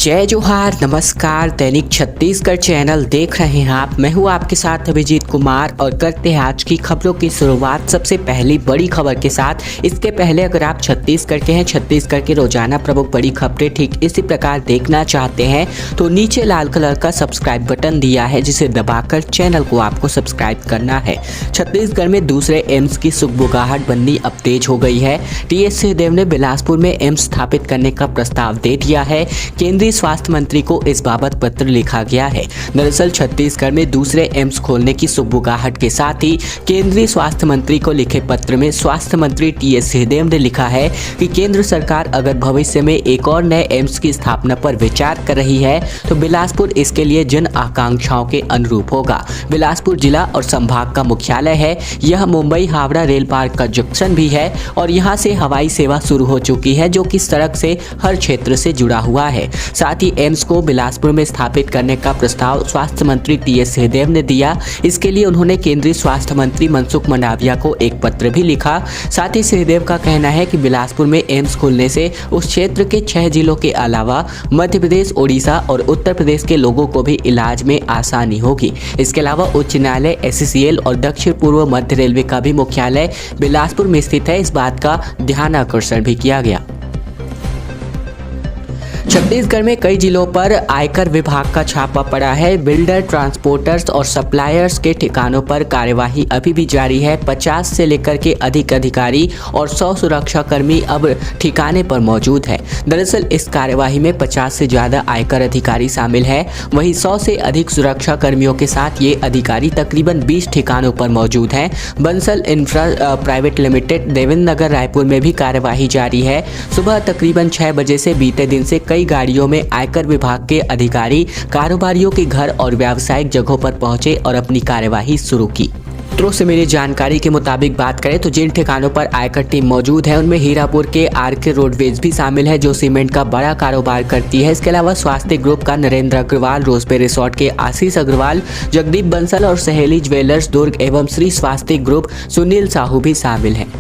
जय जोहार, नमस्कार। दैनिक छत्तीसगढ़ चैनल देख रहे हैं आप। मैं हूं आपके साथ अभिजीत कुमार और करते हैं आज की खबरों की शुरुआत सबसे पहली बड़ी खबर के साथ। इसके पहले अगर आप छत्तीसगढ़ के हैं, छत्तीसगढ़ के रोजाना प्रमुख बड़ी खबरें ठीक इसी प्रकार देखना चाहते हैं तो नीचे लाल कलर का सब्सक्राइब बटन दिया है, जिसे दबाकर चैनल को आपको सब्सक्राइब करना है। छत्तीसगढ़ में दूसरे एम्स की सुगबुगाहट बननी अब तेज हो गई है। टीएस सिंहदेव ने बिलासपुर में एम्स स्थापित करने का प्रस्ताव दे दिया है। केंद्रीय स्वास्थ्य मंत्री को इस बाबत पत्र लिखा गया है। दरअसल छत्तीसगढ़ में दूसरे एम्स खोलने की सुगबुगाहट के साथ ही केंद्रीय स्वास्थ्य मंत्री को लिखे पत्र में स्वास्थ्य मंत्री टीएस सिंहदेव ने लिखा है कि केंद्र सरकार अगर भविष्य में एक और नए एम्स की स्थापना पर विचार कर रही है तो बिलासपुर इसके लिए जन आकांक्षाओं के अनुरूप होगा। बिलासपुर जिला और संभाग का मुख्यालय है। यह मुंबई हावड़ा रेल मार्ग का जंक्शन भी है और यहाँ से हवाई सेवा शुरू हो चुकी है, जो कि सड़क से हर क्षेत्र से जुड़ा हुआ है। साथ ही एम्स को बिलासपुर में स्थापित करने का प्रस्ताव स्वास्थ्य मंत्री टीएस सिंहदेव ने दिया। इसके लिए उन्होंने केंद्रीय स्वास्थ्य मंत्री मनसुख मंडाविया को एक पत्र भी लिखा। साथ ही सिंहदेव का कहना है कि बिलासपुर में एम्स खुलने से उस क्षेत्र के 6 जिलों के अलावा मध्य प्रदेश, ओडिशा और उत्तर प्रदेश के लोगों को भी इलाज में आसानी होगी। इसके अलावा उच्च न्यायालय, एससीसीएल और दक्षिण पूर्व मध्य रेलवे का भी मुख्यालय बिलासपुर में स्थित है। इस बात का ध्यान आकर्षण भी किया गया। छत्तीसगढ़ में कई जिलों पर आयकर विभाग का छापा पड़ा है। बिल्डर, ट्रांसपोर्टर्स और सप्लायर्स के ठिकानों पर कार्यवाही अभी भी जारी है। 50 से लेकर के अधिक अधिकारी और 100 सुरक्षाकर्मी अब ठिकाने पर मौजूद है। दरअसल इस कार्यवाही में 50 से ज़्यादा आयकर अधिकारी शामिल हैं। वहीं 100 से अधिक सुरक्षा कर्मियों के साथ ये अधिकारी तकरीबन 20 ठिकानों पर मौजूद हैं। Bansal infra private limited, Devendra Nagar, Raipur में भी कार्यवाही जारी है। सुबह तकरीबन 6 बजे से बीते दिन से कई गाड़ियों में आयकर विभाग के अधिकारी कारोबारियों के घर और व्यावसायिक जगहों पर पहुंचे और अपनी कार्यवाही शुरू की। सूत्रों से मेरी जानकारी के मुताबिक बात करें तो जिन ठिकानों पर आयकर टीम मौजूद है उनमें हीरापुर के आरके रोडवेज भी शामिल है, जो सीमेंट का बड़ा कारोबार करती है। इसके अलावा स्वास्थ्य ग्रुप का नरेंद्र अग्रवाल, रोजबे रिसोर्ट के आशीष अग्रवाल, जगदीप बंसल और सहेली ज्वेलर्स दुर्ग एवं श्री स्वास्थ्य ग्रुप सुनील साहू भी शामिल हैं।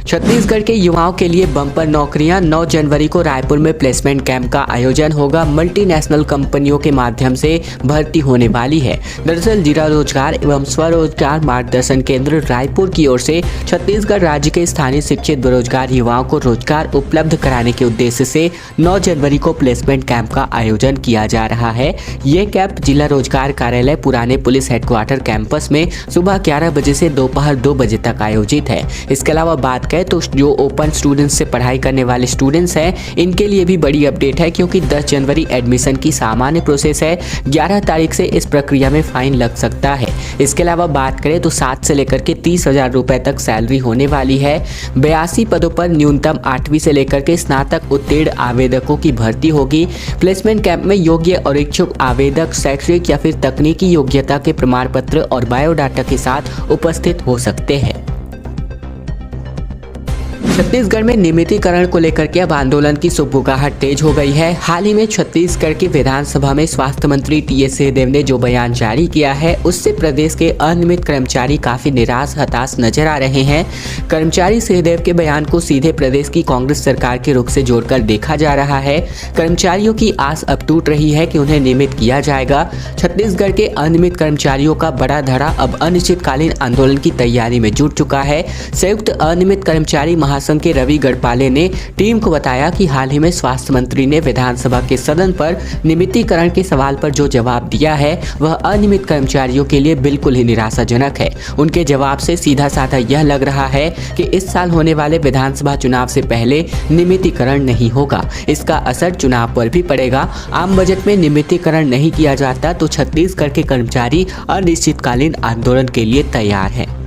छत्तीसगढ़ के युवाओं के लिए बम्पर नौकरियां। 9 जनवरी को रायपुर में प्लेसमेंट कैंप का आयोजन होगा। मल्टीनेशनल कंपनियों के माध्यम से भर्ती होने वाली है। दरअसल जिला रोजगार एवं स्वरोजगार मार्गदर्शन केंद्र रायपुर की ओर से छत्तीसगढ़ राज्य के स्थानीय शिक्षित बेरोजगार युवाओं को रोजगार उपलब्ध कराने के उद्देश्य से 9 जनवरी को प्लेसमेंट कैंप का आयोजन किया जा रहा है। ये कैंप जिला रोजगार कार्यालय पुराने पुलिस हेडक्वार्टर कैंपस में सुबह 11 बजे से दोपहर 2 बजे तक आयोजित है। इसके अलावा बात तो जो ओपन स्टूडेंट्स से पढ़ाई करने वाले स्टूडेंट्स हैं इनके लिए भी बड़ी अपडेट है, क्योंकि 10 जनवरी एडमिशन की सामान्य प्रोसेस है। 11 तारीख से इस प्रक्रिया में फाइन लग सकता है। इसके अलावा बात करें तो 7 से लेकर के 30,000 रुपए तक सैलरी होने वाली है। 82 पदों पर न्यूनतम 8वीं से लेकर के स्नातक उत्तीर्ण आवेदकों की भर्ती होगी। प्लेसमेंट कैंप में योग्य और इच्छुक आवेदक शैक्षणिक या फिर तकनीकी योग्यता के प्रमाण पत्र और बायोडाटा के साथ उपस्थित हो सकते हैं। छत्तीसगढ़ में नियमितीकरण को लेकर के अब आंदोलन की सुगबुगाहट तेज हो गई है। हाल ही में छत्तीसगढ़ की विधानसभा में स्वास्थ्य मंत्री टीएस सिंहदेव ने जो बयान जारी किया है उससे प्रदेश के अनियमित कर्मचारी काफी निराश हताश नजर आ रहे हैं। कर्मचारी सिंहदेव के बयान को सीधे प्रदेश की कांग्रेस सरकार के रुख से जोड़कर देखा जा रहा है। कर्मचारियों की आस अब टूट रही है कि उन्हें नियमित किया जाएगा। छत्तीसगढ़ के अनियमित कर्मचारियों का बड़ा धड़ा अब अनिश्चितकालीन आंदोलन की तैयारी में जुट चुका है। संयुक्त अनियमित कर्मचारी महासंघ के रवि गढ़पाले ने टीम को बताया कि हाल ही में स्वास्थ्य मंत्री ने विधानसभा के सदन पर नियमितीकरण के सवाल पर जो जवाब दिया है वह अनियमित कर्मचारियों के लिए बिल्कुल ही निराशाजनक है। उनके जवाब से सीधा साधा यह लग रहा है कि इस साल होने वाले विधानसभा चुनाव से पहले नियमितीकरण नहीं होगा। इसका असर चुनाव पर भी पड़ेगा। आम बजट में नियमितीकरण नहीं किया जाता तो छत्तीसगढ़ के कर्मचारी अनिश्चितकालीन आंदोलन के लिए तैयार हैं।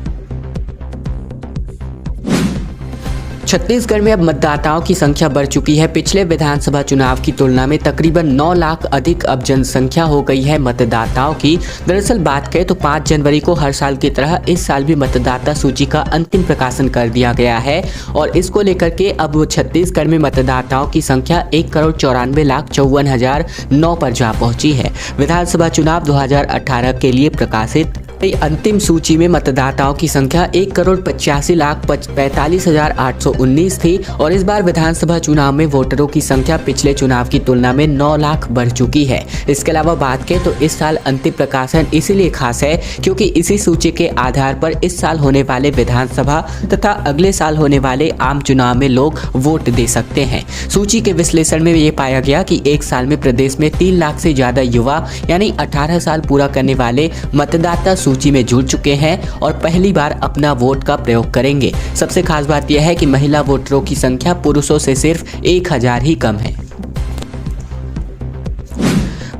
छत्तीसगढ़ में अब मतदाताओं की संख्या बढ़ चुकी है। पिछले विधानसभा चुनाव की तुलना में तकरीबन 9 लाख अधिक अब जनसंख्या हो गई है मतदाताओं की। दरअसल बात करें तो 5 जनवरी को हर साल की तरह इस साल भी मतदाता सूची का अंतिम प्रकाशन कर दिया गया है और इसको लेकर के अब छत्तीसगढ़ में मतदाताओं की संख्या 1,94,54,009 पर जा पहुंची है। विधानसभा चुनाव 2018 के लिए प्रकाशित अंतिम सूची में मतदाताओं की संख्या 1,85,45,819 थी और इस बार विधानसभा चुनाव में वोटरों की संख्या पिछले चुनाव की तुलना में 9 लाख बढ़ चुकी है। इसके अलावा बात करें तो इस साल अंतिम प्रकाशन इसीलिए खास है क्योंकि इसी सूची के आधार पर इस साल होने वाले विधानसभा तथा अगले साल होने वाले आम चुनाव में लोग वोट दे सकते हैं। सूची के विश्लेषण में ये पाया गया कि एक साल में प्रदेश में 3 लाख से ज्यादा युवा यानी 18 साल पूरा करने वाले मतदाता सूची में जुड़ चुके हैं और पहली बार अपना वोट का प्रयोग करेंगे। सबसे खास बात यह है कि महिला वोटरों की संख्या पुरुषों से सिर्फ 1000 ही कम है।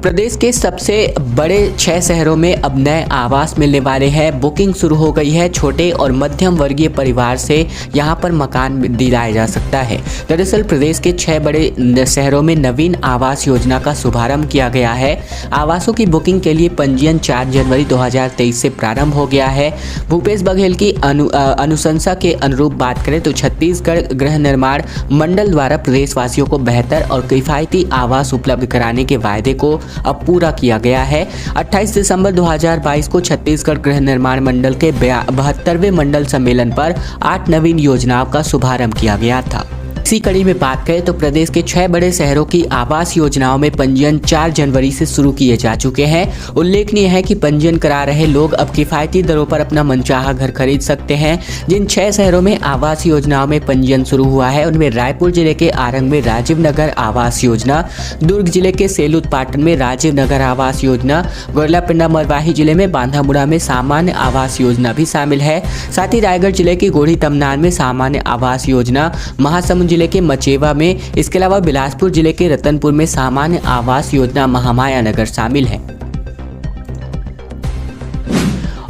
प्रदेश के सबसे बड़े 6 शहरों में अब नए आवास मिलने वाले हैं। बुकिंग शुरू हो गई है। छोटे और मध्यम वर्गीय परिवार से यहां पर मकान दिलाया जा सकता है। दरअसल प्रदेश के 6 बड़े शहरों में नवीन आवास योजना का शुभारंभ किया गया है। आवासों की बुकिंग के लिए पंजीयन 4 जनवरी 2023 से प्रारंभ हो गया है। भूपेश बघेल की अनुशंसा के अनुरूप बात करें तो छत्तीसगढ़ गृह निर्माण मंडल द्वारा प्रदेशवासियों को बेहतर और किफायती आवास उपलब्ध कराने के वायदे को अब पूरा किया गया है। 28 दिसंबर 2022 को छत्तीसगढ़ गृह निर्माण मंडल के 72वें मंडल सम्मेलन पर 8 नवीन योजनाओं का शुभारंभ किया गया था। इसी कड़ी में बात करें तो प्रदेश के 6 बड़े शहरों की आवास योजनाओं में पंजीयन 4 जनवरी से शुरू किए जा चुके हैं। उल्लेखनीय है कि पंजीयन करा रहे लोग अब किफायती दरों पर अपना मनचाहा घर खरीद सकते हैं। जिन 6 शहरों में आवास योजनाओं में पंजीयन शुरू हुआ है उनमें रायपुर जिले के आरंग में राजीव नगर आवास योजना, दुर्ग जिले के सेलूत पाटन में राजीव नगर आवास योजना, गोरलापिंडा मरवाही जिले में बांधामुड़ा में सामान्य आवास योजना भी शामिल है। साथ ही रायगढ़ जिले के गोढ़ी तमनान में सामान्य आवास योजना, महासमुंद जिले के मचेवा में, इसके अलावा बिलासपुर जिले के रतनपुर में सामान्य आवास योजना महामाया नगर शामिल है।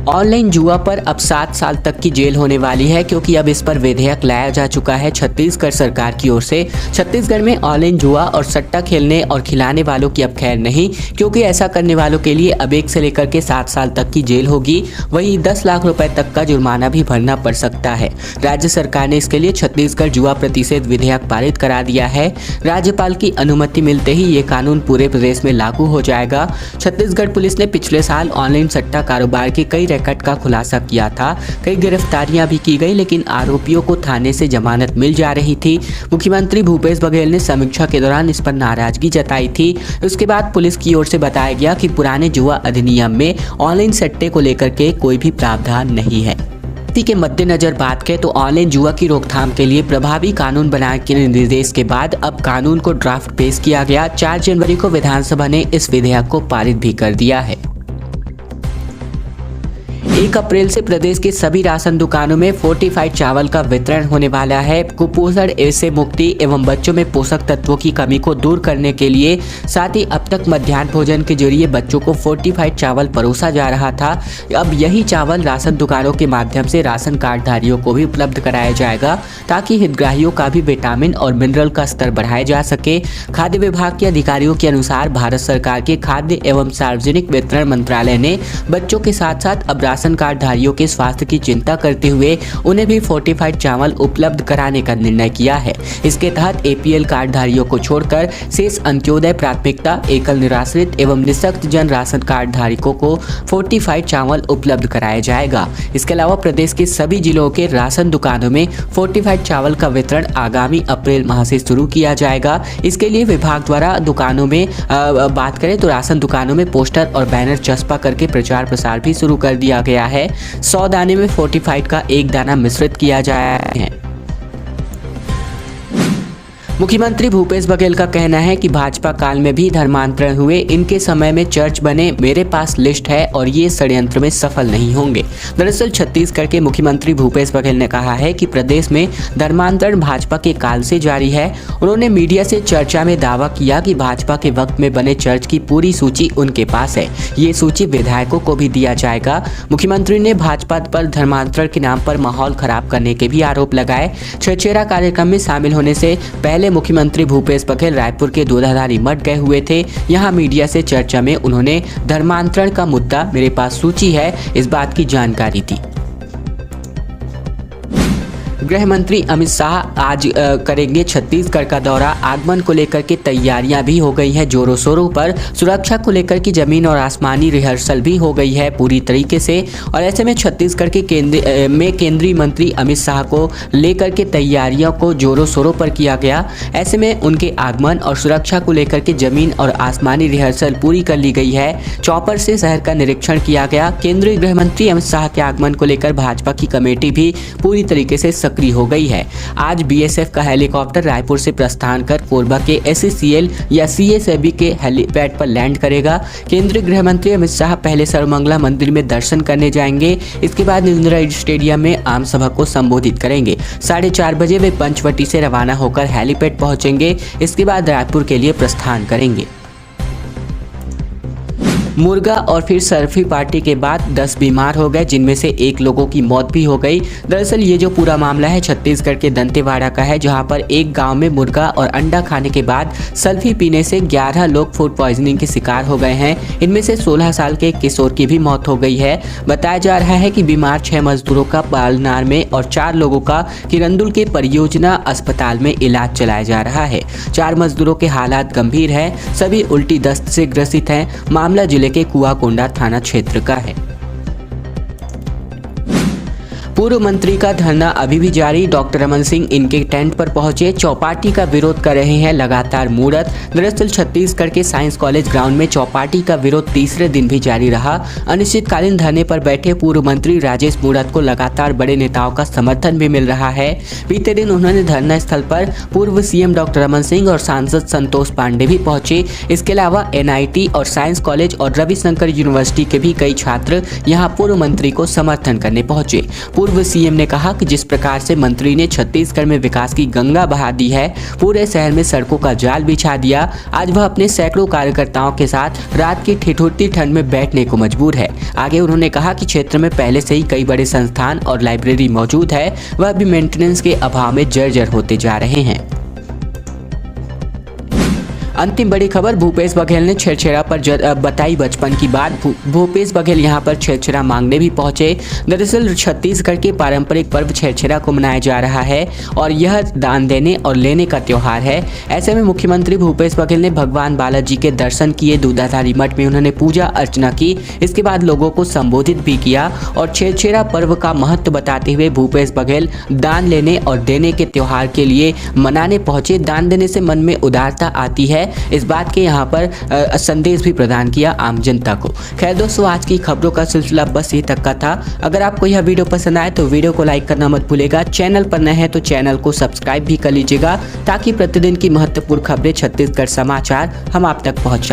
ऑनलाइन जुआ पर अब 7 साल तक की जेल होने वाली है क्योंकि अब इस पर विधेयक लाया जा चुका है छत्तीसगढ़ सरकार की ओर से। छत्तीसगढ़ में ऑनलाइन जुआ और सट्टा खेलने और खिलाने वालों की अब खैर नहीं, क्योंकि ऐसा करने वालों के लिए अब 1 से लेकर के 7 साल तक की जेल होगी। वहीं 10 लाख रुपए तक का जुर्माना भी भरना पड़ सकता है। राज्य सरकार ने इसके लिए छत्तीसगढ़ जुआ प्रतिषेध विधेयक पारित करा दिया है। राज्यपाल की अनुमति मिलते ही ये कानून पूरे प्रदेश में लागू हो जाएगा। छत्तीसगढ़ पुलिस ने पिछले साल ऑनलाइन सट्टा कारोबार के कई रैकेट का खुलासा किया था। कई गिरफ्तारियां भी की गई, लेकिन आरोपियों को थाने से जमानत मिल जा रही थी। मुख्यमंत्री भूपेश बघेल ने समीक्षा के दौरान इस पर नाराजगी जताई थी। उसके बाद पुलिस की ओर से बताया गया कि पुराने जुआ अधिनियम में ऑनलाइन सट्टे को लेकर के कोई भी प्रावधान नहीं है। इसी के मद्देनजर बात करें तो ऑनलाइन जुआ की रोकथाम के लिए प्रभावी कानून बनाने के निर्देश के बाद अब कानून को ड्राफ्ट पेश किया गया। 4 जनवरी को विधानसभा ने इस विधेयक को पारित भी कर दिया है। 1 अप्रैल से प्रदेश के सभी राशन दुकानों में फोर्टिफाइड चावल का वितरण होने वाला है। कुपोषण से मुक्ति एवं बच्चों में पोषक तत्वों की कमी को दूर करने के लिए, साथ ही अब तक मध्याह्न भोजन के जरिए बच्चों को फोर्टिफाइड चावल परोसा जा रहा था। अब यही चावल राशन दुकानों के माध्यम से राशन कार्डधारियों को भी उपलब्ध कराया जाएगा ताकि हितग्राहियों का भी विटामिन और मिनरल का स्तर बढ़ाया जा सके। खाद्य विभाग के अधिकारियों के अनुसार भारत सरकार के खाद्य एवं सार्वजनिक वितरण मंत्रालय ने बच्चों के साथ साथ अब राशन कार्डधारियों के स्वास्थ्य की चिंता करते हुए उन्हें भी फोर्टिफाइड चावल उपलब्ध कराने का निर्णय किया है। इसके तहत APL कार्डधारियों को छोड़कर शेष अंत्योदय, प्राथमिकता, एकल निराश्रित एवं निःशक्त जन राशन कार्ड धारकों को फोर्टिफाइड चावल उपलब्ध कराया जाएगा। इसके अलावा प्रदेश के सभी जिलों के राशन दुकानों में फोर्टिफाइड चावल का वितरण आगामी अप्रैल माह से शुरू किया जाएगा। इसके लिए विभाग द्वारा दुकानों में बात करें तो राशन दुकानों में पोस्टर और बैनर चस्पा करके प्रचार प्रसार भी शुरू कर दिया गया है। 100 दाने में फोर्टिफाइड का 1 दाना मिश्रित किया जाए है। मुख्यमंत्री भूपेश बघेल का कहना है कि भाजपा काल में भी धर्मांतरण हुए, इनके समय में चर्च बने, मेरे पास लिस्ट है और ये षड्यंत्र में सफल नहीं होंगे। दरअसल छत्तीसगढ़ के मुख्यमंत्री भूपेश बघेल ने कहा है कि प्रदेश में धर्मांतरण भाजपा के काल से जारी है। उन्होंने मीडिया से चर्चा में दावा किया कि भाजपा के वक्त में बने चर्च की पूरी सूची उनके पास है, ये सूची विधायकों को भी दिया जाएगा। मुख्यमंत्री ने भाजपा पर धर्मांतरण के नाम पर माहौल खराब करने के भी आरोप लगाए। छेरछेरा कार्यक्रम में शामिल होने से पहले मुख्यमंत्री भूपेश बघेल रायपुर के दूधाधारी मठ गए हुए थे। यहां मीडिया से चर्चा में उन्होंने धर्मांतरण का मुद्दा, मेरे पास सूची है, इस बात की जानकारी दी। गृह मंत्री अमित शाह आज करेंगे छत्तीसगढ़ का दौरा। आगमन को लेकर के तैयारियां भी हो गई है जोरों शोरों पर। सुरक्षा को लेकर की जमीन और आसमानी रिहर्सल भी हो गई है पूरी तरीके से। और ऐसे में छत्तीसगढ़ के केंद्रीय मंत्री अमित शाह को लेकर के तैयारियों को जोरों शोरों पर किया गया। ऐसे में उनके आगमन और सुरक्षा को लेकर के जमीन और आसमानी रिहर्सल पूरी कर ली गई है। चॉपर से शहर का निरीक्षण किया गया। केंद्रीय गृह मंत्री अमित शाह के आगमन को लेकर भाजपा की कमेटी भी पूरी तरीके से सक्रिय हो गई है। आज बीएसएफ का हेलीकॉप्टर रायपुर से प्रस्थान कर कोरबा के एससीएल या सीएसएबी के हेलीपैड पर लैंड करेगा। केंद्रीय गृह मंत्री अमित शाह पहले सर्वमंगला मंदिर में दर्शन करने जाएंगे। इसके बाद इंदिरा स्टेडियम में आम सभा को संबोधित करेंगे। 4:30 बजे वे पंचवटी से रवाना होकर हेलीपैड पहुंचेंगे। इसके बाद रायपुर के लिए प्रस्थान करेंगे। मुर्गा और फिर सर्फी पार्टी के बाद 10 बीमार हो गए, जिनमें से 1 लोगों की मौत भी हो गई। दरअसल ये जो पूरा मामला है छत्तीसगढ़ के दंतेवाड़ा का है, जहां पर एक गांव में मुर्गा और अंडा खाने के बाद सल्फी पीने से 11 लोग फूड पॉइजनिंग के शिकार हो गए हैं। इनमें से 16 साल के एक किशोर की भी मौत हो गई है। बताया जा रहा है कि बीमार 6 मजदूरों का बालनार में और 4 लोगों का किरंदुल के परियोजना अस्पताल में इलाज चलाया जा रहा है। 4 मजदूरों के हालात गंभीर है। सभी उल्टी दस्त से ग्रसित हैं। मामला जिले के कुआकोंडा थाना क्षेत्र का है। पूर्व मंत्री का धरना अभी भी जारी। डॉक्टर रमन सिंह इनके टेंट पर पहुंचे। चौपाटी का विरोध कर रहे हैं लगातार मूर्त। दरअसल छत्तीसगढ़ के साइंस कॉलेज ग्राउंड में चौपाटी का विरोध तीसरे दिन भी जारी रहा। अनिश्चितकालीन धरने पर बैठे पूर्व मंत्री राजेश मूर्त को लगातार बड़े नेताओं का समर्थन भी मिल रहा है। बीते दिन उन्होंने धरना स्थल पर पूर्व सीएम डॉक्टर रमन सिंह और सांसद संतोष पांडे भी पहुंचे। इसके अलावा एनआईटी और साइंस कॉलेज और रविशंकर यूनिवर्सिटी के भी कई छात्र यहां पूर्व मंत्री को समर्थन करने पहुंचे। पूर्व सीएम ने कहा कि जिस प्रकार से मंत्री ने छत्तीसगढ़ में विकास की गंगा बहा दी है, पूरे शहर में सड़कों का जाल बिछा दिया, आज वह अपने सैकड़ों कार्यकर्ताओं के साथ रात की ठिठुरती ठंड में बैठने को मजबूर है। आगे उन्होंने कहा कि क्षेत्र में पहले से ही कई बड़े संस्थान और लाइब्रेरी मौजूद है, वह भी मेंटेनेंस के अभाव में जर्जर होते जा रहे हैं। अंतिम बड़ी खबर, भूपेश बघेल ने छेरछेरा पर बताई बचपन की बात। भूपेश बघेल यहां पर छेरछेरा मांगने भी पहुंचे। दरअसल छत्तीसगढ़ के पारंपरिक पर्व छेरछेरा को मनाया जा रहा है और यह दान देने और लेने का त्योहार है। ऐसे में मुख्यमंत्री भूपेश बघेल ने भगवान बालाजी के दर्शन किए। दूधाधारी मठ में उन्होंने पूजा अर्चना की। इसके बाद लोगों को संबोधित भी किया और छेरछेरा पर्व का महत्व बताते हुए भूपेश बघेल दान लेने और देने के त्योहार के लिए मनाने पहुंचे। दान देने से मन में उदारता आती है, इस बात के यहाँ पर संदेश भी प्रदान किया आम जनता को। खैर दोस्तों, आज की खबरों का सिलसिला बस यही तक का था। अगर आपको यह वीडियो पसंद आए तो वीडियो को लाइक करना मत भूलेगा। चैनल पर नए हैं तो चैनल को सब्सक्राइब भी कर लीजिएगा, ताकि प्रतिदिन की महत्वपूर्ण खबरें छत्तीसगढ़ समाचार हम आप तक पहुँचा